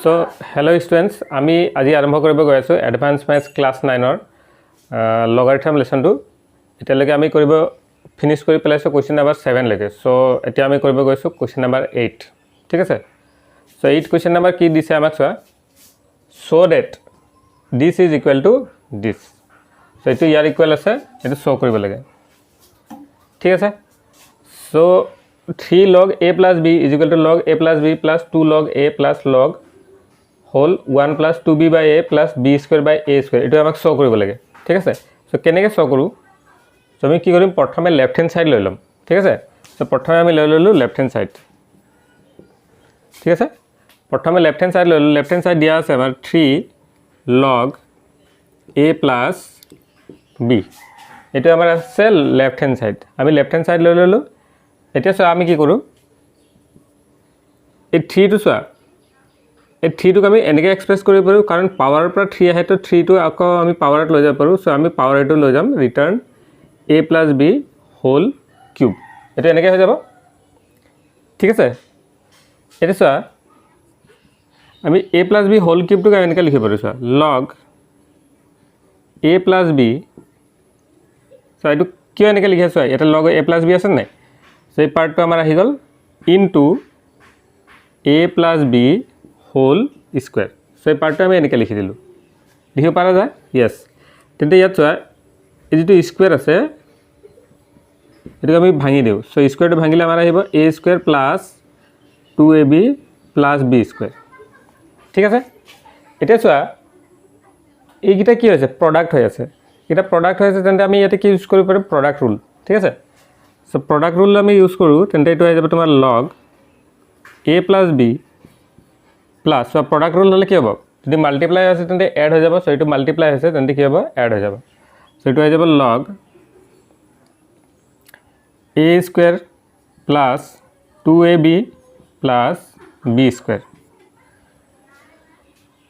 so hello students आमी আজি आरम्भ কৰিব গৈ আছো এডভান্স ম্যাথছ ক্লাস 9 ৰ লগাৰিথম লেসনটো এতিয়ালৈকে আমি কৰিব ফিনিশ কৰি পেলাইছো কোৱেশ্চন নম্বৰ 7 লৈকে সো এতিয়া আমি কৰিব গৈছো কোৱেশ্চন নম্বৰ 8 ঠিক আছে সো 8 কোৱেশ্চন নম্বৰ কি দিছে আমাক চোৱা so that this is equal to this so এটো ইয়াৰ ইকুৱেল আছে এটো শো কৰিব লাগে ঠিক আছে so 3 log a plus b is equal to log a plus b plus 2 log a plus log whole 1 plus 2b by a plus b square by a square এটো আমাক শো কৰিব লাগে ঠিক আছে সো কেনেকৈ শো কৰো সো আমি কি কৰিম প্ৰথমে লেফট হ্যান্ড সাইড লৈ লম ঠিক আছে সো প্ৰথমে আমি লৈ ললো লেফট হ্যান্ড সাইড ঠিক আছে প্ৰথমে লেফট হ্যান্ড সাইড লৈ ললো লেফট হ্যান্ড সাইড দিয়া আছে আমাৰ 3 log a plus b এটো আমাৰ আছে লেফট হ্যান্ড সাইড আমি লেফট হ্যান্ড সাইড লৈ ললো এতিয়া সো আমি কি কৰো এই 3 টু সোয়া এই 3 টুক আমি এনেকৈ এক্সপ্ৰেছ কৰিব পাৰো কাৰণ পাৱাৰৰ পৰা 3 আহে তো 3 টু আকৌ আমি পাৱাৰত লৈ যাব পাৰো সো আমি পাৱাৰ এটো লৈ যাম return a plus b whole cube এটা এনেকৈ হৈ যাব ঠিক আছে এটা সোয়া আমি a plus b whole cube টুক এনেকৈ লিখিব পাৰো সোয়া log a plus b so এটো কিয় এনেকৈ লিখা সোয়া এটা log a plus b আছে নাই সো এই পাৰ্টটো আমাৰ আহি গল into a plus b whole square so এই পাৰ্টটা আমি এনেকৈ লিখি দিলো লিখিব পাৰা যায় यस তেন্তে ইয়াত চোৱা এই যেটো স্কয়াৰ আছে এটো আমি ভাঙি দিও সো স্কয়াৰটো ভাঙিলে আমাৰ আহিব a square plus 2ab plus b square ঠিক আছে এটা চোৱা এইকিটা কি হৈছে প্ৰডাক্ট হৈ আছে এটা প্ৰডাক্ট হৈ আছে তেন্তে আমি ইয়াতে কি ইউজ কৰিব পাৰো প্ৰডাক্ট ৰুল ঠিক আছে সো প্ৰডাক্ট ৰুল আমি ইউজ কৰো তেন্তে এটো হৈ যাব তোমাৰ log a plus b plus so product rule হলে কি হবে যদি মাল্টিপ্লাই আছে তেন্তে এড হৈ যাব সো এটো মাল্টিপ্লাই হৈছে তেন্তে কি হ'ব এড হৈ যাব সো এটো হৈ যাব log a square plus 2ab plus b square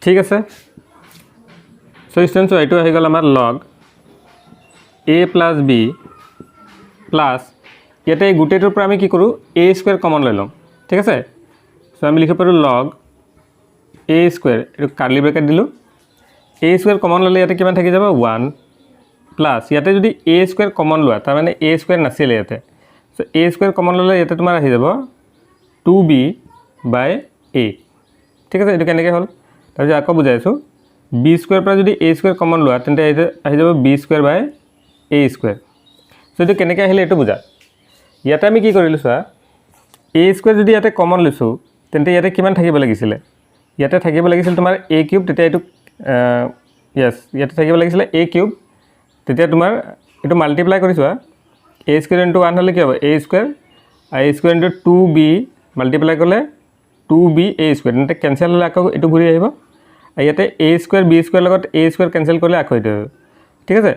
ঠিক আছে সো স্টুডেন্টস এটো হৈ গল আমাৰ log a plus b plus ইয়াতে গুটেটোৰ পৰা আমি কি কৰো a স্কয়াৰ কমন লৈ লম ঠিক আছে সো আমি লিখিব পাৰো log a স্কয়ার এটো কার্লি ব্র্যাকেট দিলো a স্কয়ার কমন ললে ইয়াতে কিমান থাকি যাব 1 প্লাস ইয়াতে যদি a স্কয়ার কমন লোৱা তাৰ মানে a স্কয়াৰ নাছিল ইয়াতে সো a স্কয়াৰ কমন ললে ইয়াতে তোমাৰ আহি যাব 2b by a ঠিক আছে এটো কেনেকৈ হল তাৰ যে আকৌ বুজাইছো b স্কয়াৰ পৰা যদি a স্কয়াৰ কমন লোৱা তেন্তে আহি যাব b square by a square so এটো কেনেকৈ আহিলে এটো বুজা ইয়াতে আমি কি কৰিলো চোৱা a স্কয়ার যদি ইয়াতে কমন লৈছো তেন্তে ইয়াতে কিমান থাকিব লাগিছিল ইয়াতে থাকিব লাগিছিল তোমাৰ a কিউব তেতিয়া এটো यस ইয়াতে থাকিব লাগিছিল a কিউব তেতিয়া তোমাৰ এটো মাল্টিপ্লাই কৰিছো a স্কয়ার * 1 হলে কি হ'ব a square i square * 2b multiply করলে 2b a স্কয়ার তেন্তে ক্যান্সেল হলে আকৌ এটো ঘূৰি আহিব ইয়াতে a স্কয়াৰ b স্কয়াৰ লগত a স্কয়াৰ ক্যান্সেল কৰলে আকৌ এটো ঠিক আছে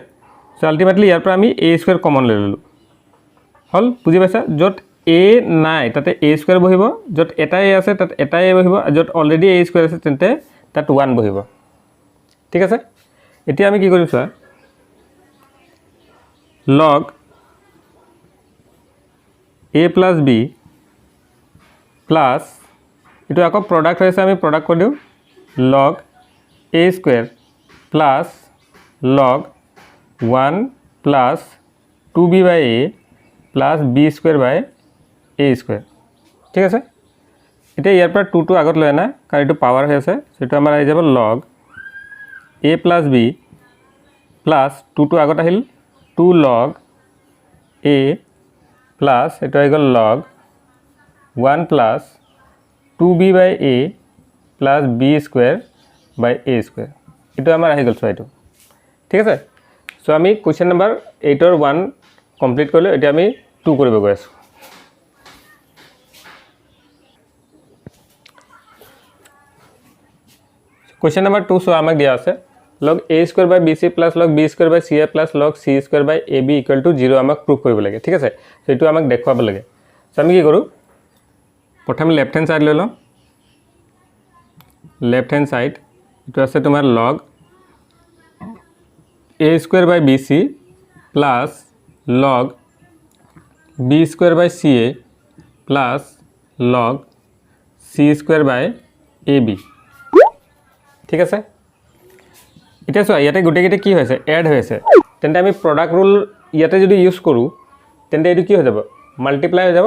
সো আলটিমেটলি ইয়াৰ পৰা আমি a স্কয়ার কমন লৈ ললো হল বুজি পাইছা যত a নাই তাতে a স্কয়ার বহিব যত এটা a আছে তাত এটা a বহিব যত অলৰেডি a স্কয়ার আছে তেন্তে তাত 1 বহিব ঠিক আছে এতিয়া আমি কি কৰিম চোৱা log a plus b plus এটো আকৌ প্ৰডাক্ট হৈছে আমি প্ৰডাক্ট কৰি দিও log a square plus log 1 plus 2b by a plus b square by a square ঠিক আছে এটা ইয়াৰ পৰা 2 টু আগত লৈ না কাৰণ এটো পাৱাৰ হৈ আছে সেটো আমাৰ আহি যাব log a plus b plus 2 two আগত আহিল 2 log a plus এটো আহি গল log 1 plus 2b by a plus b square by a square এটো আমাৰ আহি গল সো এটো ঠিক আছে সো আমি কোৱেশ্চন নম্বৰ 8 ৰ 1 কমপ্লিট কৰিলো এতিয়া আমি 2 কৰিব গৈ আছো क्वेश्चन नंबर 2 सो আমাক দিয়া আছে log a square by bc plus log b square by ca plus log c square by ab equal to 0 আমাক প্ৰুফ কৰিব লাগে ঠিক আছে সো এটো আমাক দেখাব লাগে সো আমি কি কৰো প্ৰথমে লেফট হ্যান্ড সাইড লৈ লম লেফট হ্যান্ড সাইড এটো আছে তোমাৰ log a square by bc plus log b square by ca plus log c square by ab ঠিক আছে এতিয়া চোৱা ইয়াতে গোটেইকেইটা কি হৈছে এড হৈছে তেন্তে আমি প্ৰডাক্ট ৰুল ইয়াতে যদি ইউজ কৰোঁ তেন্তে এইটো কি হৈ যাব মাল্টিপ্লাই হৈ যাব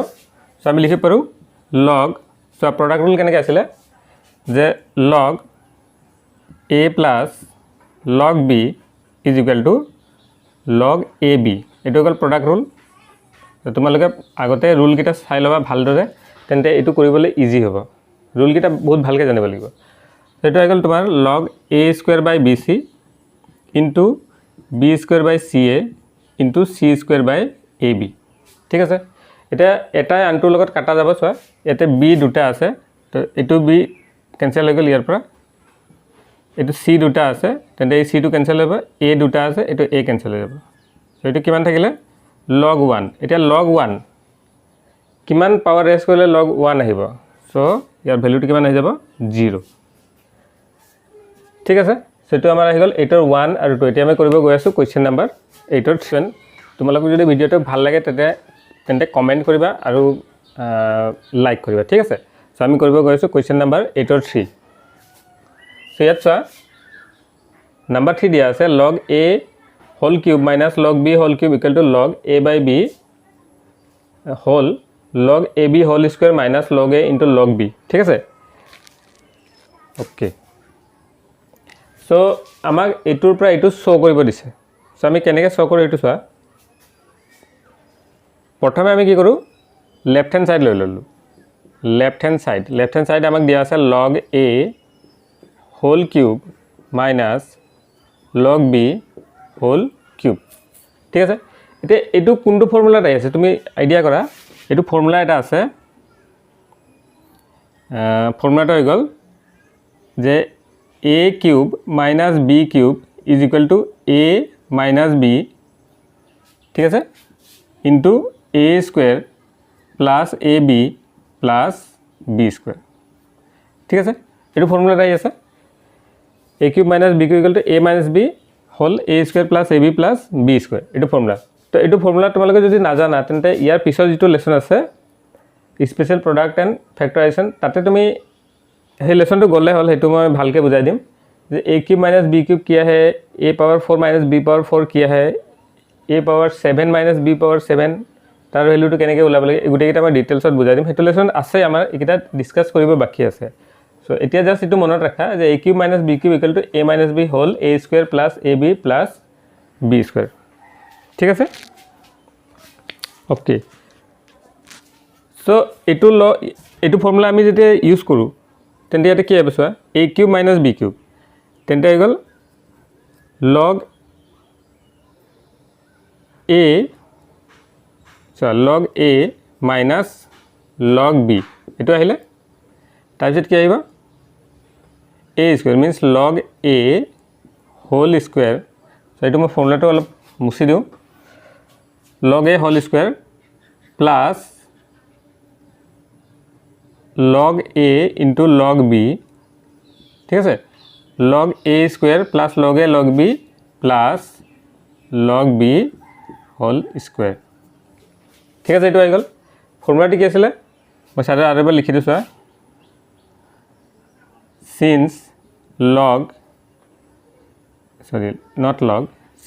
সো আমি লিখিব পাৰোঁ log সো প্ৰডাক্ট ৰুল কেনেকৈ আছিলে যে log a plus log b is equal to log ab এইটো হ'ল প্ৰডাক্ট ৰুল তোমালোকে আগতে ৰুল কেইটা চাই লবা ভালদৰে তেন্তে এইটো কৰিবলৈ ইজি হ'ব ৰুল কেইটা বহুত ভালকৈ জানিব লাগিব সেইটো হৈ গ'ল তোমাৰ log a square by bc into b square by ca into c square by ab ঠিক আছে এটা এটাই আনটোৰ লগত কাটা যাব চোৱা এতে b দুটা আছে তো এটো b কেনসেল হৈ গ'ল ইয়াৰ পৰা এটো c দুটা আছে তেন্তে এই c টো কেনসেল হ'ব a দুটা আছে এটো a কেনসেল হৈ যাব তো এটো কিমান থাকিলে log 1 এটা log 1 কিমান পাৱাৰ ৰেজ কৰিলে log 1 আহিব সো ইয়াৰ ভ্যালুটো কিমান আহি যাব 0 ঠিক আছে সেটো আমাৰ আহি গ'ল 8 ৰ 1 আৰু 2 এতিয়া আমি কৰিব গৈ আছো কোৱেশ্চন নম্বৰ 8 ৰ 7 তোমালোকক যদি ভিডিওটো ভাল লাগে তেন্তে কমেন্ট কৰিবা আৰু লাইক কৰিবা ঠিক আছে সো আমি কৰিব গৈ আছো কোৱেশ্চন নম্বৰ 8 ৰ 3 সো ইয়াত চোৱা নম্বৰ 3 দিয়া আছে log a whole cube minus log b whole cube equal to log a by b whole log ab whole square minus log a into log b ঠিক আছে ওকে সো আমাক এটোৰ পৰা এটো শো কৰিব দিছে সো আমি কেনেকৈ শো কৰো এটো চোৱা প্ৰথমে আমি কি কৰো লেফট হ্যান্ড সাইড লৈ ললো লেফট হ্যান্ড সাইড আমাক দিয়া আছে log a whole cube minus log b whole cube ঠিক আছে এতিয়া এটো কোনটো ফৰ্মুলাত আছে তুমি আইডিয়া কৰা এটো ফৰ্মুলা এটা আছে ফৰ্মুলাটো হৈ গ'ল যে a cube minus b cube is equal to a minus b ঠিক আছে into a square plus ab plus b square ঠিক আছে এটো ফৰ্মুলাটা আছে a cube minus b cube equal to a minus b whole a square plus ab plus b square এটো formula তো এটো formula তোমালোকে যদি নাজানা তেন্তে ইয়াৰ পিছৰ যেটো লেসন আছে স্পেশাল প্ৰডাক্ট এন্ড ফ্যাক্টৰাইজেশন তাতে তুমি हे लेसन तो গলে হল হেতু মই ভালকে বুজাই দিম যে a cube minus b cube किया है a power 4 minus b power 4 किया है a power 7 minus b power 7 তাৰ ভ্যালু তো কেনেকৈ উলাব লাগে গুটেই কিটা মই ডিটেইলছত বুজাই দিম হেতু লেসন আছে আমাৰ একিটা ডিসকাস কৰিব বাকি আছে সো এতিয়া জাস্ট এটো মনত ৰাখা যে a cube minus b cube equal to a minus b whole a square plus ab plus b square ঠিক আছে ওকে সো এটো ফৰ্মুলা আমি যেতে ইউজ কৰো তেন্তে ইয়াতে কি হবে চোৱা a cube minus b cube তেন্তে হৈ গ'ল log a log a minus log b এটো আহিলে তাৰপিছত কি আহিব a square means log a whole square so এটো মই ফৰ্মুলাটো অলপ মুছি দিও log a whole square plus log a into log b ঠিক আছে log a square plus log a log b plus log b whole square ঠিক আছে এটো আই গল ফৰ্মুলাটো কি আছিল মই সাদা আৰু এবাৰ লিখি দিছো since log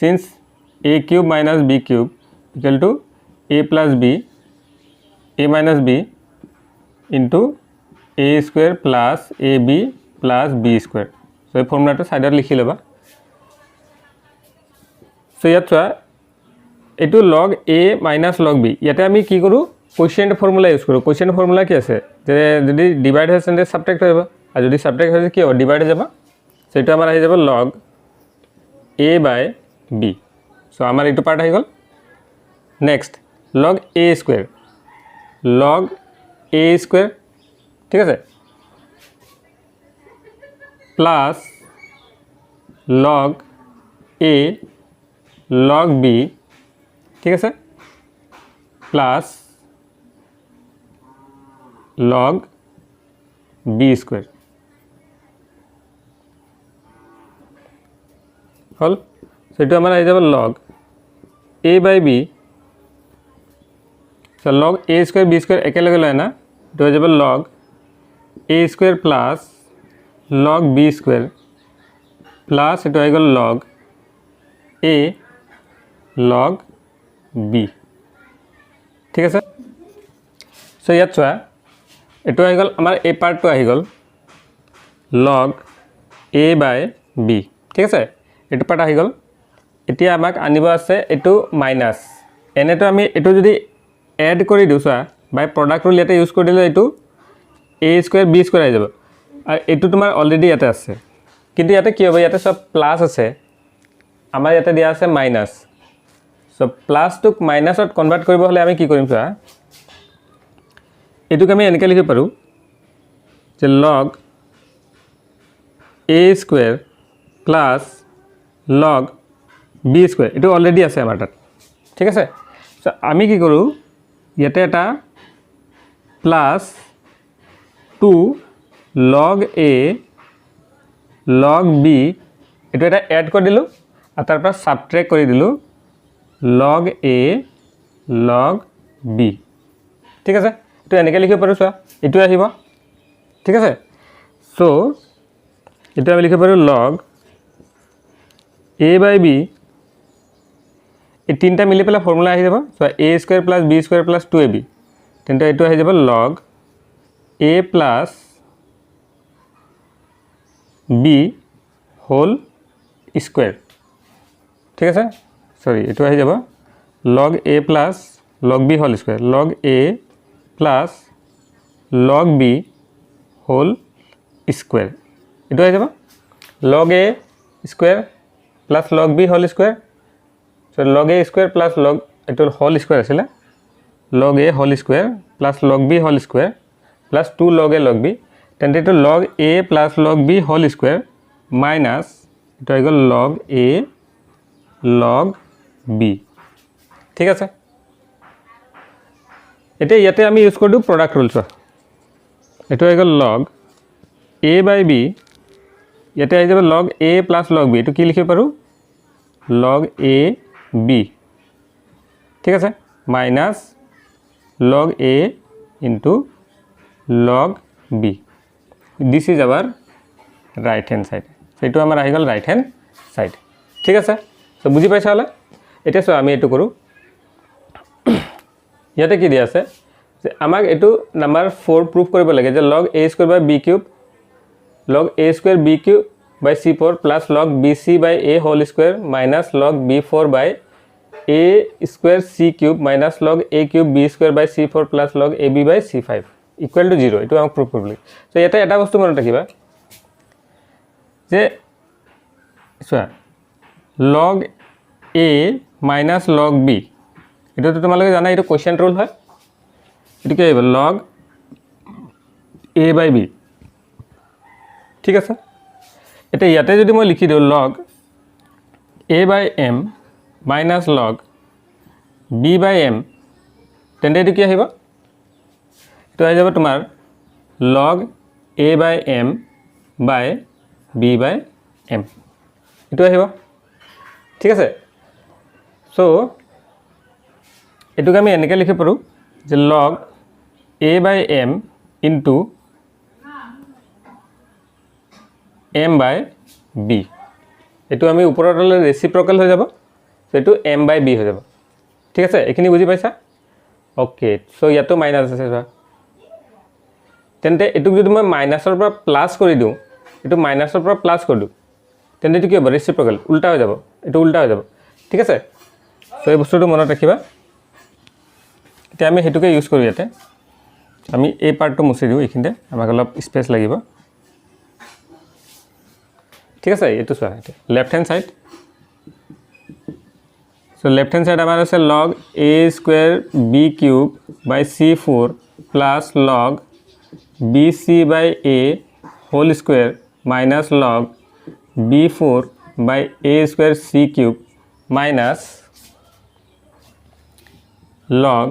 since a cube minus b cube equal to a plus b a minus b into a square plus ab plus b square so এই ফর্মুলাটো সাইডত লিখি লবা so ইয়াত চোৱা এটো log a minus log b ইয়াতে আমি কি কৰো কোএফিসিয়েন্ট ফৰ্মুলা ইউজ কৰো কোএফিসিয়েন্ট ফর্মুলা কি আছে যে যদি ডিভাইড হয় তেন্তে সাবট্রাক্ট হ'ব আর যদি সাবট্রাক্ট হয় কি হ'ব ডিভাইড হৈ যাব সেটো আমাৰ আহি যাব log a by b so আমাৰ এটো পার্ট আহি গল নেক্সট log a square ঠিক আছে plus log a log b ঠিক আছে প্লাস log b square হল সেটো আমাৰ আহি যাব log a by b so log a square b square একেলগে লয় না তো হৈ যাব log a square plus log b square plus এইটো আহি গ'ল লগ এ লগ বি ঠিক আছে সো ইয়াত চোৱা এইটো আহি গ'ল আমাৰ এই পাৰ্টটো আহি গ'ল লগ এ বাই বি ঠিক আছে এইটো পাৰ্ট আহি গ'ল এতিয়া আমাক আনিব আছে এইটো মাইনাছ এনেটো আমি এইটো যদি এড কৰি দিওঁ চোৱা বাই প্ৰডাক্ট ৰুল ইয়াতে ইউজ কৰি দিলে এইটো এ স্কুৱেৰ বি স্কুৱেৰ আহি যাব আৰু এইটো তোমাৰ অলৰেডি ইয়াতে আছে কিন্তু ইয়াতে কি হ'ব ইয়াতে সব প্লাছ আছে আমাৰ ইয়াতে দিয়া আছে মাইনাছ সো প্লাছটোক মাইনাছত কনভাৰ্ট কৰিব হ'লে আমি কি কৰিম চোৱা এইটোক আমি এনেকৈ লিখিব পাৰোঁ যে লগ এ স্কুৱেৰ প্লাছ লগ বি স্কুৱেৰ এইটো অলৰেডি আছে আমাৰ তাত ঠিক আছে সো আমি কি কৰোঁ ইয়াতে এটা plus 2 log a log b এইটো এটা এড কৰি দিলোঁ আৰু তাৰ পৰা সাবট্ৰেক্ট কৰি দিলোঁ log a log b ঠিক আছে এইটো এনেকৈ লিখিব পাৰোঁ চোৱা এইটো আহিব ঠিক আছে সো এইটো আমি লিখিব পাৰোঁ log a by b এই তিনিটা মিলি পেলাই ফৰ্মুলা আহি যাব চোৱা a square plus b square plus 2ab তেন্তে এইটো আহি যাব log a plus b whole square ঠিক আছে সৰি এইটো আহি যাব log a plus log b whole square log a plus log b whole square এইটো আহি যাব log a square plus log b whole square so log a square plus log এইটো whole square আছিলে log a whole square plus log b whole square plus 2 log a log b তেন্তে এইটো log a plus log b whole square minus এইটো আহি গ'ল log a log b ঠিক আছে এতিয়া ইয়াতে আমি ইউজ কৰি দিওঁ প্ৰডাক্ট ৰুল চোৱা এইটো আহি গ'ল log a by b ইয়াতে আহি যাব log a plus log b এইটো কি লিখিব পাৰোঁ log a b ঠিক আছে minus log a into log b this is our right hand side সেইটো আমাৰ আহি গ'ল right hand side ঠিক আছে সো বুজি পাইছা হলে এতিয়া সো আমি এটো কৰো ইয়াতে কি দিয়া আছে যে আমাক এটো নাম্বাৰ 4 প্ৰুফ কৰিব লাগে যে log a square by b cube log a square b cube by c4 plus log bc by a whole square minus log b4 by a square c cube minus log a cube b square by c4 plus log ab by c5 equal to 0 এটো আমাক proof কৰিব লাগে so এটা এটা বস্তু মনত ৰাখিবা যে চোৱা log a minus log b এটো তো তোমালোকে জানা এটো কোয়েশ্চন রুল হয় এটো কি হবে log a by b ঠিক আছে এটা ইয়াতে যদি মই লিখি দিও log a by m minus log b by m তেন্তে এটো কি আহিব এটো আহি যাব তোমাৰ log a by m by b by m এটো আহিব ঠিক আছে সো এটুক আমি এনেকৈ লিখিব পাৰোঁ যে log a by m into m by b এটো আমি ওপৰত হলে ৰেচিপ্ৰকেল হৈ যাব সো এটো m by b হৈ যাব ঠিক আছে এখিনি বুজি পাইছা ওকে সো ইয়াতো মাইনাস আছে সো তেন্তে এটুক যদি মই মাইনাসৰ পৰা প্লাস কৰি দিও এটো মাইনাসৰ পৰা প্লাস কৰি দিও তেন্তে এটো কি হ'ব ৰেচিপ্ৰকেল উল্টা হৈ যাব এটো উল্টা হৈ যাব ঠিক আছে সো এই বস্তুটো মনত ৰাখিবা এতিয়া আমি হেতুকে ইউজ কৰো ইয়াতে আমি এই পাৰ্টটো মুছি দিও এইখিনতে আমাক অলপ স্পেস লাগিব ঠিক আছে এটো চোৱা left hand side so left hand side আমাৰ আছে log a square b cube by c4 plus log bc by a whole square minus log b4 by a square c cube minus log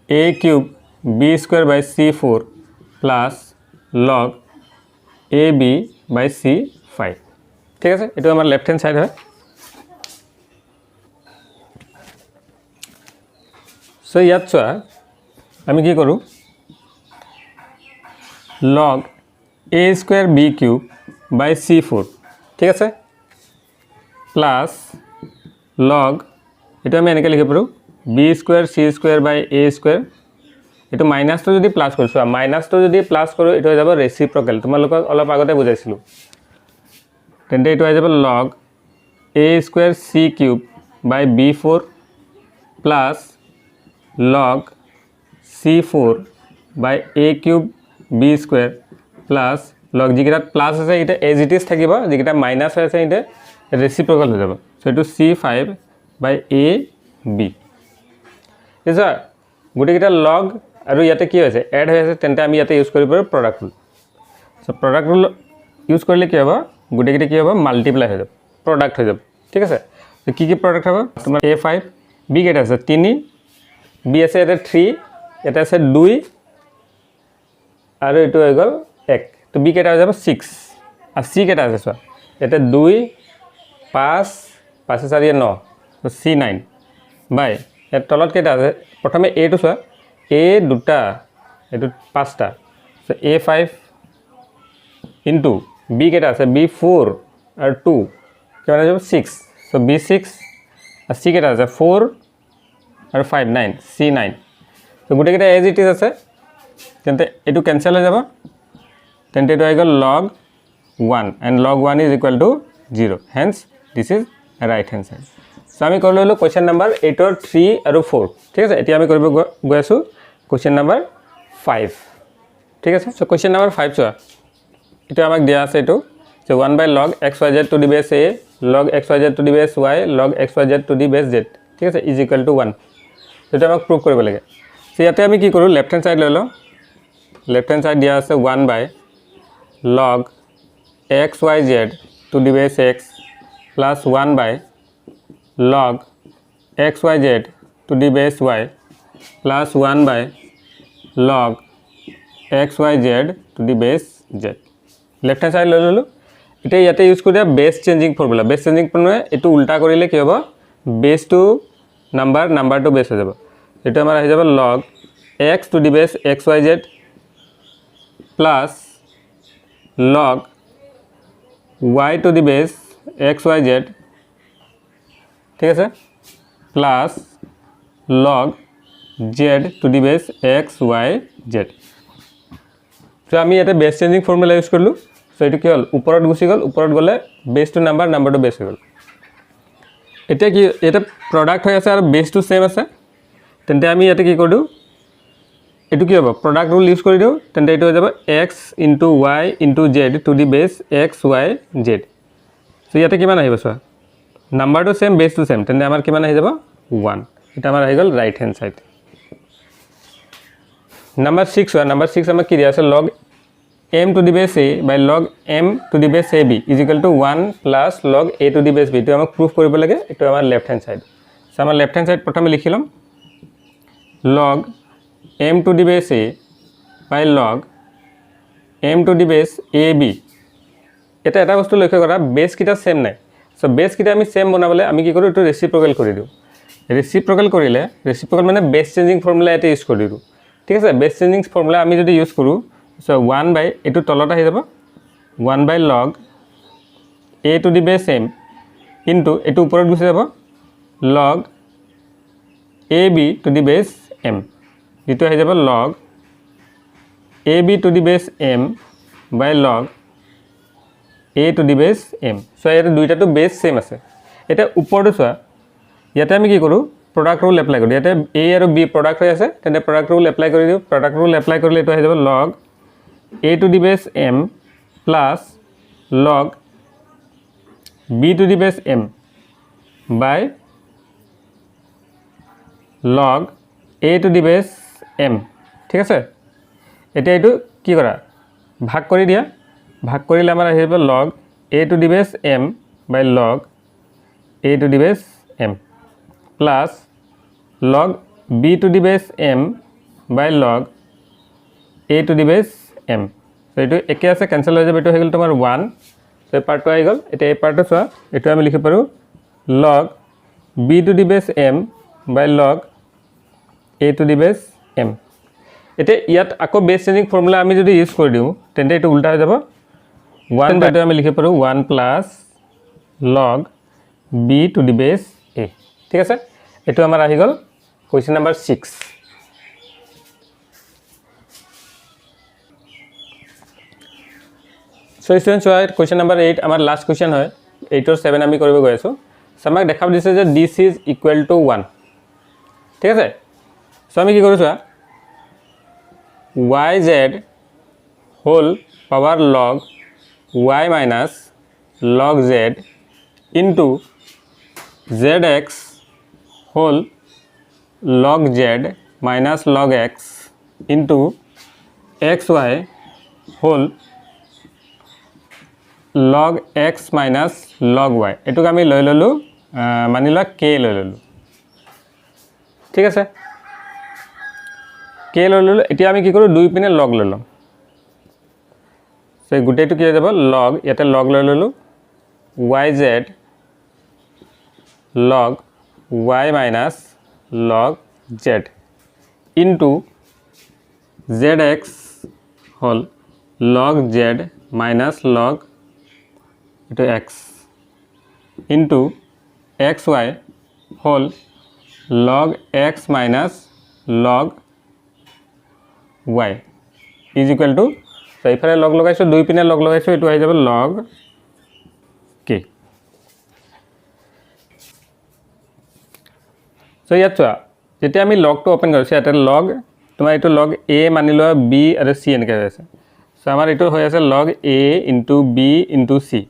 a cube b square by c4 plus log ab by c5 ঠিক আছে এটো আমাৰ left hand side হয় so ইয়াত চোৱা আমি কি কৰো log a square b cube by c4 ঠিক আছে প্লাছ লগ এইটো আমি এনেকৈ লিখিব পাৰোঁ বি স্কুৱেৰ চি স্কুৱেৰ বাই এ স্কুৱেৰ এইটো মাইনাছটো যদি প্লাছ কৰিছোঁ মাইনাছটো যদি প্লাছ কৰোঁ এইটো হৈ যাব ৰেচিপ্ৰকেল তোমালোকক অলপ আগতে বুজাইছিলোঁ তেন্তে এইটো হৈ যাব লগ এ স্কুৱেৰ চি কিউব বাই বি 4 প্লাছ লগ চি 4 বাই এ কিউব বি স্কুৱেৰ প্লাছ লগ যিকেইটাত প্লাছ আছে এইকেইটা এজ ইট ইজ থাকিব যিকেইটা মাইনাছ হৈ আছে এইটো ৰেচিপ্ৰকেল হৈ যাব চ' এইটো চি 5 বাই এ বি বুজিছা গোটেইকেইটা লগ আৰু ইয়াতে কি হৈছে এড হৈ আছে তেন্তে আমি ইয়াতে ইউজ কৰিব পাৰোঁ প্ৰডাক্ট ৰুল চ' প্ৰডাক্ট ৰুল ইউজ কৰিলে কি হ'ব গোটেইকেইটা কি হ'ব মাল্টিপ্লাই হৈ যাব প্ৰডাক্ট হৈ যাব ঠিক আছে কি কি প্ৰডাক্ট হ'ব তোমাৰ A5 B কেইটা আছে 3 B আছে ইয়াতে 3 ইয়াতে আছে 2 আৰু এইটো হৈ গ'ল 1 তো B কেইটা হৈ যাব 6 আৰু C কেইটা আছে চোৱা ইয়াতে 2 5 5 4 9 তো C9 বাই ইয়াত তলত কেইটা আছে প্ৰথমে A টো চোৱা A দুটা এইটো পাঁচটা সো A5 ইনটু B কেইটা আছে B4 আৰু 2 কিমান হৈ যাব 6 সো B6 আৰু C কেইটা আছে 4 আৰু 5 9 C9 তো গোটেইকেইটা এজ ইট ইজ আছে তেন্তে এইটো কেনসেল হৈ যাব তেন্তে এইটো হৈ গ'ল log 1 and log 1 is equal to 0 hence this is right hand side so আমি কৰি ললো কোৱেশ্চন নম্বৰ 8 ৰ 3 আৰু 4 ঠিক আছে এতিয়া আমি কৰিব গৈ আছো কোৱেশ্চন নম্বৰ 5 ঠিক আছে সো কোৱেশ্চন নম্বৰ 5 চোৱা এটা আমাক দিয়া আছে এটো so 1 by log xyz to the base a log xyz to the base y log xyz to the base z ঠিক আছে is equal to 1 এটা আমাক প্ৰুভ কৰিব লাগে সো ইয়াতে আমি কি কৰো লেফট হ্যান্ড সাইড লৈ লও লেফট হ্যান্ড সাইড দিয়া আছে 1 by log xyz to the base x plus 1 by log xyz to the base y plus 1 by log xyz to the base z left hand side লৈ ললো এটা ইয়াতে use কৰি দিয়া base changing formula base changing formula এটো উল্টা কৰিলে কি হ'ব base to number to base হৈ যাব এটা আমাৰ আহি যাব log x to the base xyz plus log y to the base xyz ঠিক আছে plus log z to the base xyz তো আমি এটা বেস চেঞ্জিং ফৰ্মুলা ইউজ কৰিলো সো এটো কি হল ওপৰত গুছি গল ওপৰত গলে base to number to base হৈ গল এটা কি এটা প্ৰডাক্ট হৈ আছে আৰু বেস টু সেম আছে তেন্তে আমি ইয়াতে কি কৰিও এটো কি হ'ব প্ৰডাক্ট ৰুল ইউজ কৰি দিও তেন্তে এটো হৈ যাব x y z to the base xyz so ইয়াতে কিমান আহিব চোৱা number to same base to same তেন্তে আমাৰ কিমান আহি যাব 1 এটা আমাৰ আহি গল right hand side number 6 or number 6 আমাক কি দিয়া আছে log m to the base a by log m to the base ab is equal to 1 plus log a to the base b তো আমাক প্রুফ কৰিব লাগে এটো আমাৰ লেফট হ্যান্ড সাইড সো আমাৰ লেফট হ্যান্ড সাইড প্ৰথমে লিখিলম log m to the base a by log m to the base ab এটা বস্তু লক্ষ্য কৰা বেস কিটা সেম নাই সো বেস কিটা আমি সেম বনাবলে আমি কি কৰো এটো ৰেচিপ্ৰকেল কৰি দিও ৰেচিপ্ৰকেল কৰিলে ৰেচিপ্ৰকেল মানে বেস চেঞ্জিং ফৰ্মুলা এটা ইউজ কৰি দিও ঠিক আছে বেস চেঞ্জিং ফৰ্মুলা আমি যদি ইউজ কৰো সো 1 বাই এটো তলত আহি যাব 1 বাই log a to the base m into এটো ওপৰত গুছি যাব log ab to the base m যেটো আহি যাব log ab to the base m by log a to the base m so এটা দুইটাটো বেস সেম আছে এটা ওপৰটো চোৱা ইয়াতে আমি কি কৰো product rule apply কৰি ইয়াতে a আৰু b product হৈ আছে তেনে product rule apply কৰি দিও product rule apply কৰিলে এটো হৈ যাব log a to the base m plus log b to the base m by log a to the base m ঠিক আছে এটা এটো কি কৰা ভাগ কৰি দিয়া ভাগ কৰিলে আমাৰ আহি যাব log a to the base m by log a to the base m plus log b to the base m by log a to the base m so এটো একে আছে ক্যান্সেল হৈ যাব এটো হৈ গল তোমাৰ 1 so এই পাৰ্টটো আহি গল এটা এই পাৰ্টটো চোৱা এটো আমি লিখিব পাৰো log b to the base m by log a to the base m এটা ইয়াত আকৌ বেস চেঞ্জিং ফৰ্মুলা আমি যদি ইউজ কৰি দিও তেন্তে এটো উল্টা হৈ যাব 1 বাই আমি লিখিব পাৰো 1 plus log b to the base a ঠিক আছে এটো আমাৰ আহি গল question number 6 So students question number 8 আমাৰ last question হয় 8 or 7 আমি কৰিব গৈ আছো so আমাক দেখাব দিছে যে this is equal to 1 ঠিক আছে so আমি কি কৰিছো yz whole power log y minus log z into zx whole log z minus log x into xy whole log x minus log y এটুক আমি লৈ ললো মানিলা k লৈ ললো ঠিক আছে k লৈ ললো এতিয়া আমি কি কৰো দুই পিনে log লৈ লম সো গুটেটো কি হৈ যাব log ইয়াতে log লৈ ললো yz log y minus log z into zx whole log z minus log to x into xy whole log x minus log y is equal to so ifare log logaiso dui pine log logaiso etu ahi jabe log k so yacha jete ami log to open korisu ate log tomar etu log a manilo b aru c enke hoise so amar etu hoy ase log a into b into c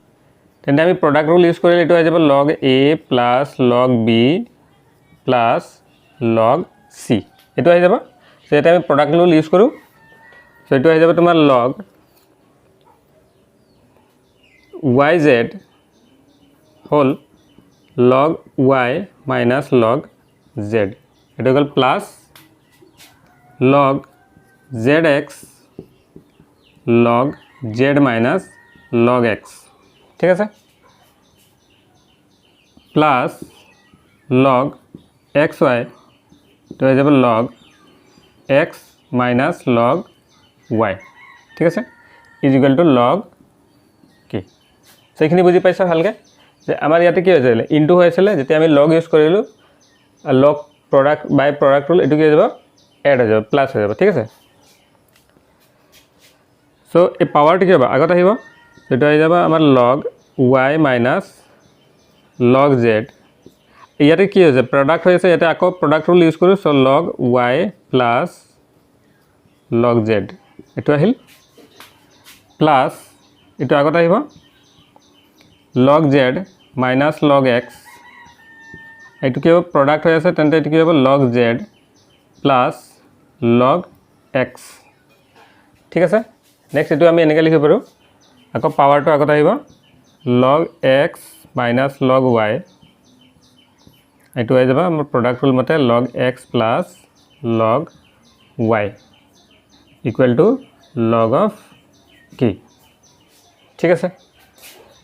তেনে আমি product rule use কৰিলে এটো হৈ যাব log a plus log b plus log c এটো হৈ যাব so এটা আমি প্রোডাক্ট রুল ইউজ কৰো সো এটো হৈ যাব তোমাৰ log yz whole log y minus log z এটো গল plus log zx log z minus log x ঠিক আছে প্লাস log xy তো হৈ যাব log x minus log y ঠিক আছে is equal to log k সেইখিনি বুজি পাইছা ভালকে যে আমাৰ ইয়াতে কি হৈছিল ইনটু হৈছিল যেতে আমি log ইউজ কৰিলো log product by product rule এটো কি হৈ যাব এড হৈ যাব প্লাস হৈ যাব ঠিক আছে সো এই পাওয়ারটি কি হ'ব আগত আহিব এটা হৈ যাব আমাৰ log y minus log z ইয়াতে কি হৈছে প্ৰোডাক্ট হৈছে ইয়াতে আকৌ প্ৰোডাক্ট ৰুল ইউজ কৰো so log y plus log z এটো আহিল প্লাস এটো আগত আহিব log z minus log x এটো কি হ'ব প্রোডাক্ট হৈ আছে তেন্তে এটো কি হ'ব log z plus log x ঠিক আছে নেক্সট এটো আমি এনেকৈ লিখিব পাৰো আকৌ পাওয়ারটো আগত আহিব log x minus log y এটো হৈ যাব আমাৰ প্রোডাক্ট রুল মতে log x plus log y equal to log of k ঠিক আছে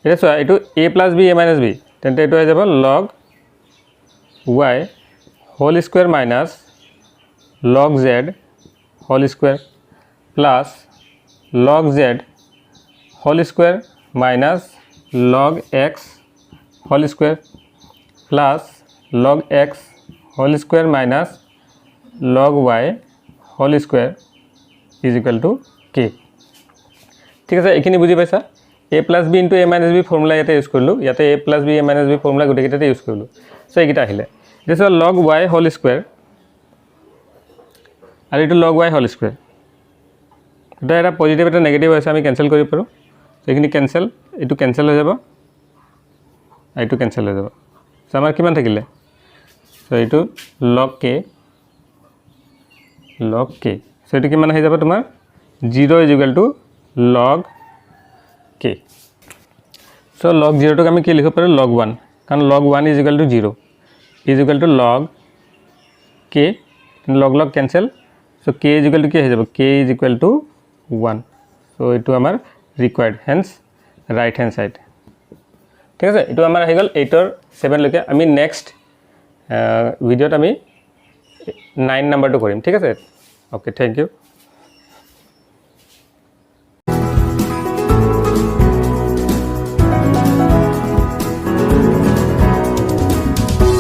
এটা চোৱা এটো a plus b a minus b তেন্তে এটো হৈ যাব log y whole square minus log z whole square plus log z whole square minus log x whole square plus log x whole square minus log y whole square is equal to k ঠিক আছে এখিনি বুজি পাইছা a plus b into a minus b formula ইয়াতে use কৰিলো ইয়াতে a plus b a minus b formula গুটেকিটাতে use কৰিলো সো এইকিটা আহিলে this is log y whole square আৰু এটো log y whole square এটা পজিটিভ এটা নেগেটিভ আছে আমি ক্যান্সেল কৰিব পাৰো এইখিনি ক্যান্সেল এটো ক্যান্সেল হৈ যাব এইটো ক্যান্সেল হৈ যাব সো আমাৰ কিমান থাকিলে সো এইটো log k সো এটো কিমান হৈ যাব তোমাৰ 0 is equal to log k so log 0 টো আমি কি লিখিব পাৰো log 1 কাৰণ log 1 is equal to 0 is equal to log k log log cancel so k is equal to কি হৈ যাব k is equal to 1 so এটো আমাৰ required hence right hand side ঠিক আছে এটো আমাৰ আহি গল 8 or 7 লৈকে আমি নেক্সট ভিডিওত আমি 9 নাম্বাৰটো কৰিম ঠিক আছে ওকে থ্যাংক ইউ